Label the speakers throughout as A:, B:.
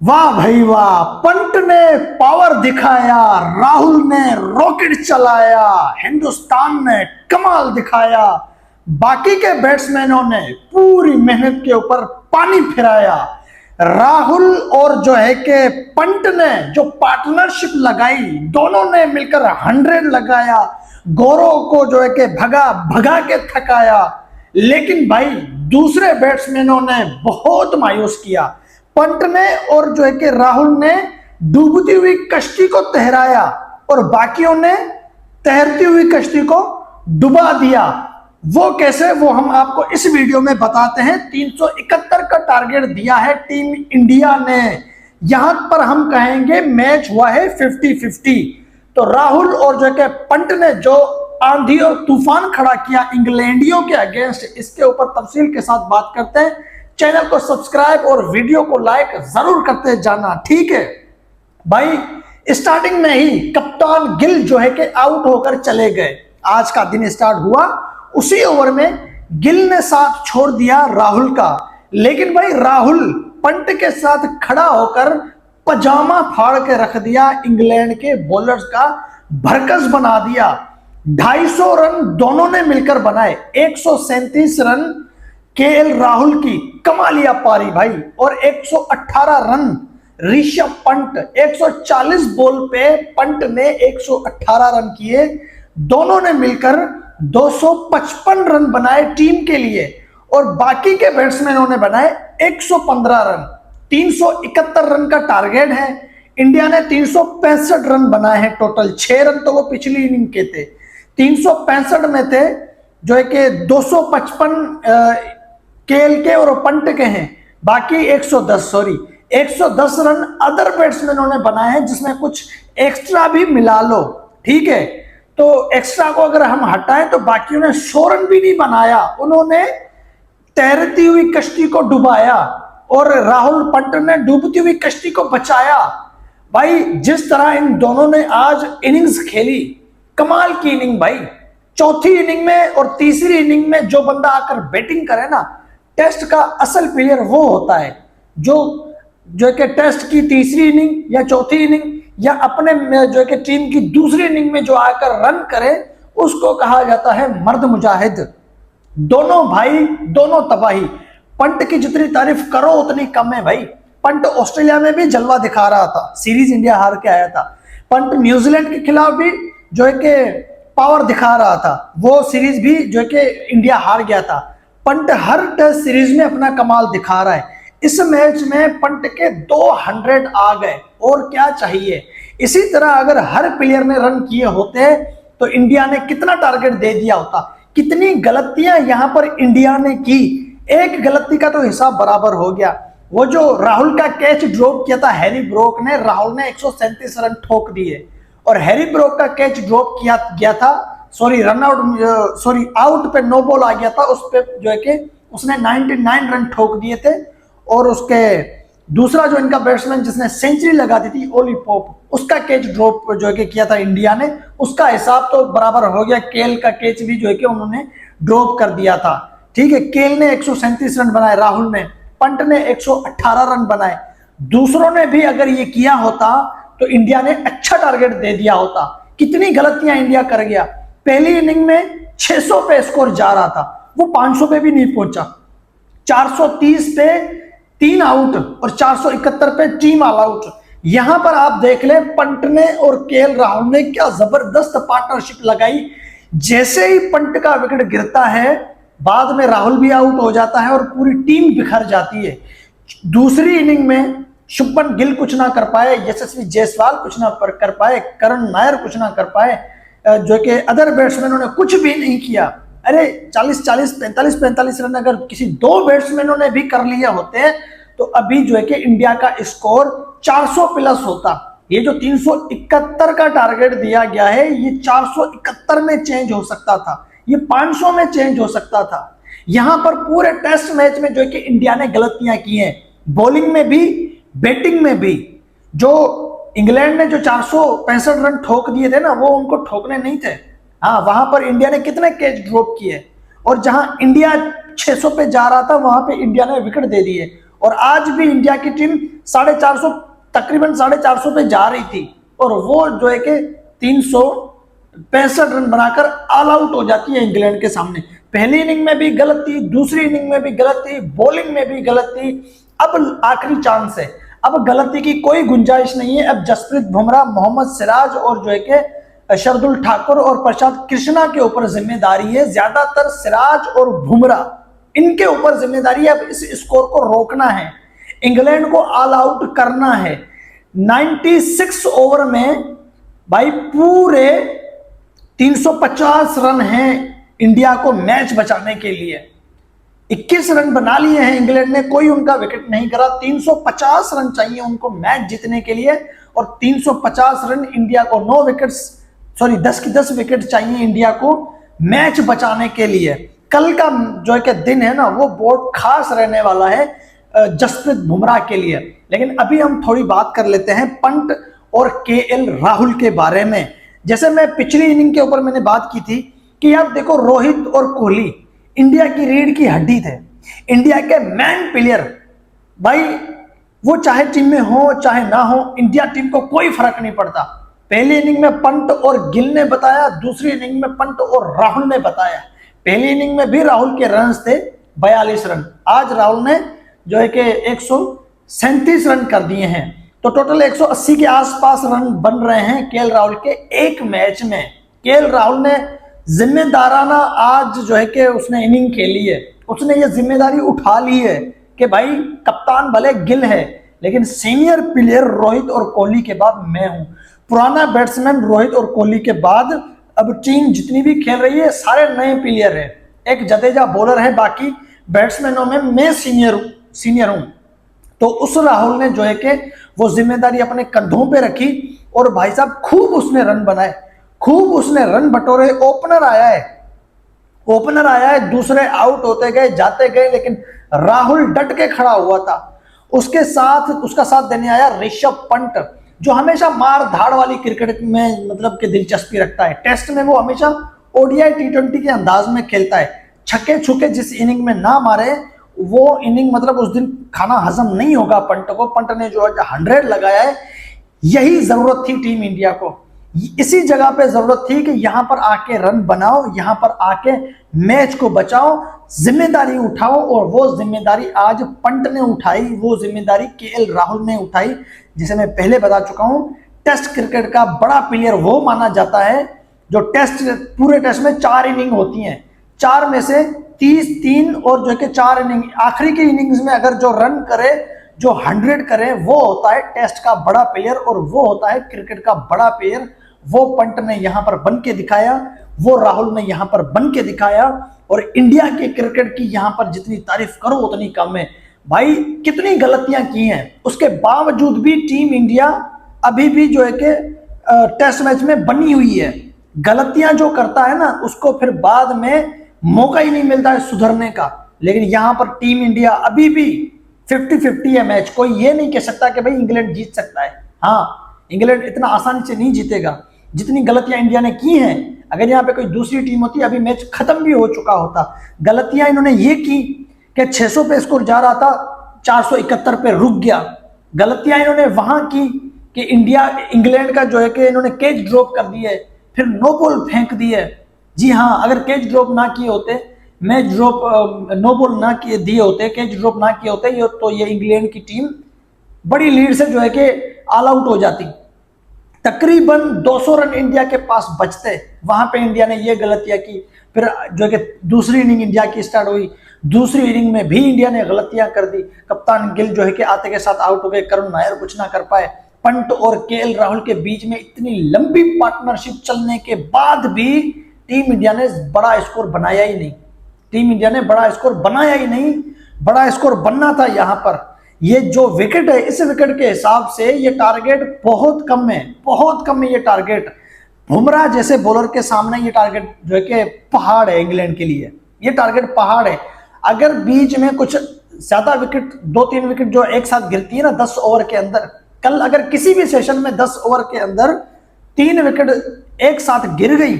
A: वाह भाई वाह, पंत ने पावर दिखाया, राहुल ने रॉकेट चलाया, हिंदुस्तान ने कमाल दिखाया। बाकी के बैट्समैनों ने पूरी मेहनत के ऊपर पानी फिराया। राहुल और जो है कि पंत ने जो पार्टनरशिप लगाई, दोनों ने मिलकर 100 लगाया। गौरव को जो है कि भगा भगा के थकाया। लेकिन भाई दूसरे बैट्समैनों ने बहुत मायूस किया। पंत ने और जो है कि राहुल ने डूबती हुई कश्ती को तैराया और बाकियों ने तैरती हुई कश्ती को डुबा दिया। वो कैसे, वो हम आपको इस वीडियो में बताते हैं। 371 का टारगेट दिया है टीम इंडिया ने। यहां पर हम कहेंगे मैच हुआ है 50-50। तो राहुल और जो है कि पंत ने जो आंधी और तूफान खड़ा किया इंग्लैंडियों के अगेंस्ट, इसके ऊपर तफसील के साथ बात करते हैं। चैनल को सब्सक्राइब और वीडियो को लाइक जरूर करते जाना, ठीक है भाई। स्टार्टिंग में ही कप्तान गिल जो है कि आउट होकर चले गए। आज का दिन स्टार्ट हुआ, उसी ओवर में गिल ने साथ छोड़ दिया राहुल का। लेकिन भाई राहुल पंत के साथ खड़ा होकर पजामा फाड़ के रख दिया, इंग्लैंड के बॉलर्स का भरकस बना दिया। 250 रन दोनों ने मिलकर बनाए। 137 रन केएल राहुल की कमालिया पारी भाई, और 118 रन ऋषभ पंत। 140 बॉल पे पंत ने 118 रन किए। दोनों ने मिलकर 255 रन बनाए टीम के लिए, और बाकी के बैट्समैनों ने बनाए 115 रन। 371 रन का टारगेट है। इंडिया ने 365 रन बनाए हैं टोटल। 6 रन तो वो पिछली इनिंग के थे। 365 में थे जो है कि 255 केएल के और पंत के हैं। बाकी 110 रन अदर बैट्समैनों ने बनाए हैं, जिसमें कुछ एक्स्ट्रा भी मिला लो, ठीक है। तो एक्स्ट्रा को अगर हम हटाएं तो बाकियों ने 100 रन भी नहीं बनाया। उन्होंने तैरती हुई कश्ती को डुबाया और राहुल पंत ने डूबती हुई कश्ती को बचाया। भाई जिस तरह इन दोनों ने आज इनिंग्स खेली, कमाल की इनिंग भाई। चौथी इनिंग में और तीसरी इनिंग में जो बंदा आकर बैटिंग करे ना, टेस्ट का असल प्लेयर वो होता है जो जो कि टेस्ट की तीसरी इनिंग या चौथी इनिंग या अपने जो कि टीम की दूसरी इनिंग में जो आकर रन करे, उसको कहा जाता है मर्द मुजाहिद। दोनों भाई दोनों तबाही। पंत की जितनी तारीफ करो उतनी कम है भाई। पंत ऑस्ट्रेलिया में भी जलवा दिखा रहा था, सीरीज इंडिया हार के आया था। पंत न्यूजीलैंड के खिलाफ भी जो है कि पावर दिखा रहा था, वो सीरीज भी जो है कि इंडिया हार गया था। पंत हर टेस्ट सीरीज में अपना कमाल दिखा रहा है। इस मैच में पंत के 200 आ गए, और क्या चाहिए। इसी तरह अगर हर प्लेयर ने रन किए होते तो इंडिया ने कितना टारगेट दे दिया होता। कितनी गलतियां यहां पर इंडिया ने की, एक गलती का तो हिसाब बराबर हो गया। वो जो राहुल का कैच ड्रॉप किया था हैरी ब्रोक ने, राहुल ने 137 रन ठोक दिए, और हैरी ब्रोक का कैच ड्रॉप किया गया था, आउट पे नो बॉल आ गया था। उस पे जो है कि उसने 99 रन ठोक दिए थे। और उसके दूसरा जो इनका बैट्समैन जिसने सेंचुरी लगा दी थी, ओली पोप, उसका कैच ड्रॉप जो है कि किया था इंडिया ने, उसका हिसाब तो बराबर हो गया। केएल का कैच भी जो है कि उन्होंने ड्रॉप कर दिया था, ठीक है। केएल ने 137 रन बनाए, राहुल ने, पंत ने 118 रन बनाए। दूसरों ने भी अगर ये किया होता तो इंडिया ने अच्छा टारगेट दे दिया होता। कितनी गलतियां इंडिया कर गया। पहली इनिंग में 600 पे स्कोर जा रहा था, वो 500 पे भी नहीं पहुंचा। 430 पे 3 आउट और 471 पे टीम ऑल आउट। यहां पर आप देख ले, पंत ने और केएल राहुल ने क्या जबरदस्त पार्टनरशिप लगाई। जैसे ही पंत का विकेट गिरता है, बाद में राहुल भी आउट हो जाता है और पूरी टीम बिखर जाती है। दूसरी इनिंग में शुभमन गिल कुछ ना कर पाए, यशस्वी जायसवाल कुछ ना कर पाए, करण नायर कुछ ना कर पाए, जो कि अदर बैट्समैनों ने कुछ भी नहीं किया। अरे 40-40, 45-45 रन अगर किसी दो बैट्समैनों ने भी कर लिए होते तो अभी जो है कि इंडिया का स्कोर 400 प्लस होता। ये जो 371 का टारगेट दिया गया है, ये 471 में चेंज हो सकता था, ये 500 में चेंज हो सकता था। यहां पर पूरे टेस्ट मैच में जो है कि इंडिया ने गलतियां की हैं, बॉलिंग में भी बैटिंग में भी। जो इंग्लैंड ने जो 465 रन ठोक दिए थे ना, वो उनको ठोकने नहीं थे। हाँ, वहां पर इंडिया ने कितने कैच ड्रॉप किए, और जहां इंडिया 600 पे जा रहा था वहां पे इंडिया ने विकेट दे दिए। और आज भी इंडिया की टीम 450 तकरीबन 450 पे जा रही थी और वो जो है कि 365 रन बनाकर ऑल आउट हो जाती है इंग्लैंड के सामने। पहली इनिंग में भी गलत थी, दूसरी इनिंग में भी गलत थी, बॉलिंग में भी गलत थी। अब आखिरी चांस है, अब गलती की कोई गुंजाइश नहीं है। अब जसप्रीत बुमराह, मोहम्मद सिराज और जो है कि शार्दुल ठाकुर और प्रशांत कृष्णा के ऊपर जिम्मेदारी है, ज्यादातर सिराज और बुमराह इनके ऊपर जिम्मेदारी है। अब इस स्कोर को रोकना है, इंग्लैंड को ऑल आउट करना है। 96 ओवर में भाई पूरे 350 रन हैं इंडिया को मैच बचाने के लिए। 21 रन बना लिए हैं इंग्लैंड ने, कोई उनका विकेट नहीं करा। 350 रन चाहिए उनको मैच जीतने के लिए और 350 रन इंडिया को 9 विकेट्स, सॉरी 10 की 10 विकेट चाहिए इंडिया को मैच बचाने के लिए। कल का जो है कि दिन है ना, वो बहुत खास रहने वाला है जसप्रीत बुमराह के लिए। लेकिन अभी हम थोड़ी बात कर लेते हैं पंत और केएल राहुल के बारे में। जैसे मैं पिछली इनिंग के ऊपर मैंने बात की थी कि यार देखो, रोहित और कोहली इंडिया की रीढ़ की हड्डी थे, इंडिया के मैन प्लेयर। भाई वो चाहे टीम में हो चाहे ना हो, इंडिया टीम को कोई फर्क नहीं पड़ता। पहली इनिंग में पंत और गिल ने बताया, दूसरी इनिंग में पंत और राहुल ने बताया। पहली इनिंग में भी राहुल के रन थे 42 रन, आज राहुल ने जो है कि 137 रन कर दिए हैं, तो टोटल 180 के आसपास रन बन रहे हैं केएल राहुल के एक मैच में। केएल राहुल ने जिम्मेदाराना आज जो है कि उसने इनिंग खेली है, उसने ये जिम्मेदारी उठा ली है कि भाई कप्तान भले गिल है लेकिन सीनियर प्लेयर रोहित और कोहली के बाद मैं हूं। पुराना बैट्समैन रोहित और कोहली के बाद अब टीम जितनी भी खेल रही है सारे नए प्लेयर है। एक जडेजा बॉलर है, बाकी बैट्समैनों में मैं सीनियर हूं। तो उस राहुल ने जो है कि वो जिम्मेदारी अपने कंधों पे रखी और भाई साहब खूब उसने रन बनाए, खूब उसने रन बटोरे। ओपनर आया है, दूसरे आउट होते गए जाते गए, लेकिन राहुल डट के खड़ा हुआ था। उसका साथ देने आया ऋषभ पंत, जो हमेशा मार धाड़ वाली क्रिकेट में मतलब कि दिलचस्पी रखता है। टेस्ट में वो हमेशा ओडीआई T20 के अंदाज में खेलता है। छक्के छुके जिस इनिंग में ना मारे वो इनिंग मतलब उस दिन खाना हजम नहीं होगा पंत को। पंत ने जो 100 लगाया है, यही जरूरत थी टीम इंडिया को। इसी जगह पे जरूरत थी कि यहां पर आके रन बनाओ, यहां पर आके मैच को बचाओ, जिम्मेदारी उठाओ। और वो जिम्मेदारी आज पंत ने उठाई, वो जिम्मेदारी केएल राहुल ने उठाई। जिसे मैं पहले बता चुका हूं, टेस्ट क्रिकेट का बड़ा प्लेयर वो माना जाता है जो पूरे टेस्ट में 4 इनिंग होती हैं, 4 में से 30 और जो है कि 4 इनिंग, आखिरी की इनिंग्स में अगर जो रन करे, जो 100 करे, वो होता है टेस्ट का बड़ा प्लेयर और वो होता है क्रिकेट का बड़ा प्लेयर। वो पंत ने यहां पर बन के दिखाया, वो राहुल ने यहां पर बन के दिखाया। और इंडिया के क्रिकेट की यहां पर जितनी तारीफ करो उतनी कम है। भाई कितनी गलतियां की हैं, उसके बावजूद भी टीम इंडिया अभी भी जो है कि टेस्ट मैच में बनी हुई है। गलतियां जो करता है ना, उसको फिर बाद में मौका ही नहीं मिलता है सुधरने का। लेकिन यहां पर टीम इंडिया अभी भी 50-50 है मैच। कोई ये नहीं कह सकता कि भाई इंग्लैंड जीत सकता है। हाँ, इंग्लैंड इतना आसानी से नहीं जीतेगा। जितनी गलतियां इंडिया ने की हैं, अगर यहाँ पे कोई दूसरी टीम होती अभी मैच खत्म भी हो चुका होता। गलतियां इन्होंने ये की कि 600 पे स्कोर जा रहा था, 471 पे रुक गया। गलतियां इन्होंने वहां की कि इंग्लैंड का जो है कि इन्होंने कैच ड्रॉप कर दिए, फिर नो बॉल फेंक दिए। जी हाँ, अगर कैच ड्रॉप ना किए होते, नो बॉल ना किए दिए होते, कैच ड्रॉप ना किए होते, तो ये इंग्लैंड की टीम बड़ी लीड से जो है कि ऑल आउट हो जाती। तकरीबन 200 रन इंडिया के पास बचते, वहां पे इंडिया ने ये गलतियां की। फिर जो है कि दूसरी इनिंग इंडिया की स्टार्ट हुई, दूसरी इनिंग में भी इंडिया ने गलतियां कर दी। कप्तान गिल जो है कि आते के साथ आउट हो गए, करुण नायर कुछ ना कर पाए। पंत और केएल राहुल के बीच में इतनी लंबी पार्टनरशिप चलने के बाद भी टीम इंडिया ने बड़ा स्कोर बनाया ही नहीं। टीम इंडिया ने बड़ा स्कोर बनाया ही नहीं। बड़ा स्कोर बनना था यहां पर। ये जो विकेट है, इस विकेट के हिसाब से ये टारगेट बहुत कम है, बहुत कम है ये टारगेट। बुमराह जैसे बॉलर के सामने ये टारगेट जो है कि पहाड़ है इंग्लैंड के लिए। ये टारगेट पहाड़ है। अगर बीच में कुछ ज्यादा विकेट, 2-3 विकेट जो एक साथ गिरती है ना 10 ओवर के अंदर, कल अगर किसी भी सेशन में 10 ओवर के अंदर 3 विकेट एक साथ गिर गई,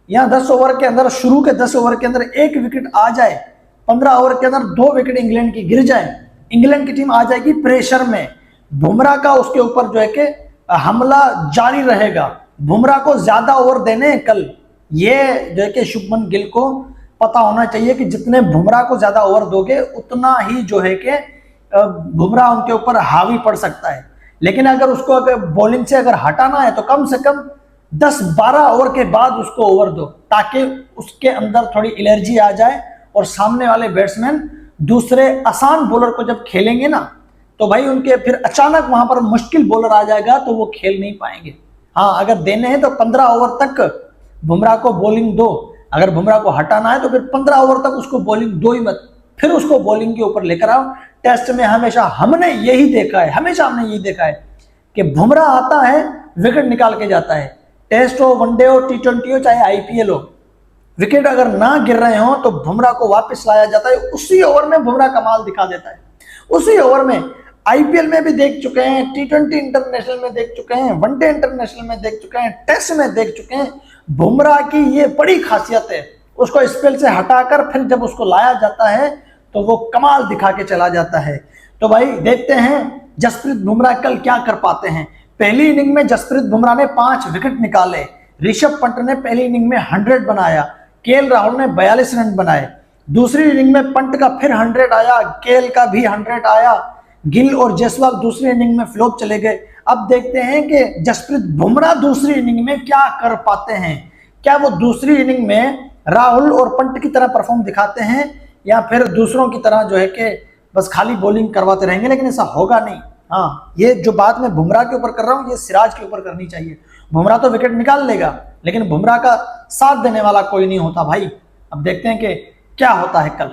A: या 10 ओवर के अंदर, शुरू के 10 ओवर के अंदर 1 विकेट आ जाए, 15 ओवर के अंदर 2 विकेट इंग्लैंड की गिर जाए, इंग्लैंड की टीम आ जाएगी प्रेशर में, बुमराह का उसके ऊपर जो है कि हमला जारी रहेगा, बुमराह को ज्यादा ओवर देने हैं कल। ये जो है कि शुभमन गिल को पता होना चाहिए कि जितने बुमराह को ज्यादा ओवर दोगे उतना ही जो है कि बुमराह उनके ऊपर हावी पड़ सकता है। लेकिन अगर उसको अगर बॉलिंग से अगर हटाना है तो कम से कम 10-12 ओवर के बाद उसको ओवर दो, ताकि उसके अंदर थोड़ी एनर्जी आ जाए और सामने वाले बैट्समैन दूसरे आसान बॉलर को जब खेलेंगे ना तो भाई उनके फिर अचानक वहां पर मुश्किल बॉलर आ जाएगा तो वो खेल नहीं पाएंगे। हाँ, अगर देने हैं तो 15 ओवर तक बुमराह को बॉलिंग दो, अगर बुमराह को हटाना है तो फिर 15 ओवर तक उसको बॉलिंग दो ही मत, फिर उसको बॉलिंग के ऊपर लेकर आओ। टेस्ट में हमेशा हमने यही देखा है, हमेशा हमने यही देखा है कि बुमराह आता है विकेट निकाल के जाता है। टेस्ट हो, वनडे हो, T20 हो, चाहे IPL हो, विकेट अगर ना गिर रहे हो तो बुमराह को वापस लाया जाता है। उसी ओवर में बुमराह कमाल दिखा देता है, उसी ओवर में। IPL में भी देख चुके हैं, T20 इंटरनेशनल में देख चुके हैं, वनडे इंटरनेशनल में देख चुके हैं, टेस्ट में देख चुके हैं। बुमराह की ये बड़ी खासियत है, उसको स्पेल से हटाकर फिर जब उसको लाया जाता है तो वो कमाल दिखा के चला जाता है। तो भाई देखते हैं जसप्रीत बुमराह कल क्या कर पाते हैं। पहली इनिंग में जसप्रीत बुमराह ने 5 विकेट निकाले, ऋषभ पंत ने पहली इनिंग में 100 बनाया, KL राहुल ने 42 रन बनाए। दूसरी इनिंग में पंत का फिर 100 आया, KL का भी 100 आया, गिल और जायसवाल दूसरी इनिंग में फ्लॉप चले गए। अब देखते हैं कि जसप्रीत बुमराह दूसरी इनिंग में क्या कर पाते हैं। क्या वो दूसरी इनिंग में राहुल और पंत की तरह परफॉर्म दिखाते हैं या फिर दूसरों की तरह जो है कि बस खाली बॉलिंग करवाते रहेंगे। लेकिन ऐसा होगा नहीं। हाँ, ये जो बात मैं बुमराह के ऊपर कर रहा हूँ ये सिराज के ऊपर करनी चाहिए। बुमराह तो विकेट निकाल लेगा लेकिन बुमराह का साथ देने वाला कोई नहीं होता भाई। अब देखते हैं कि क्या होता है कल।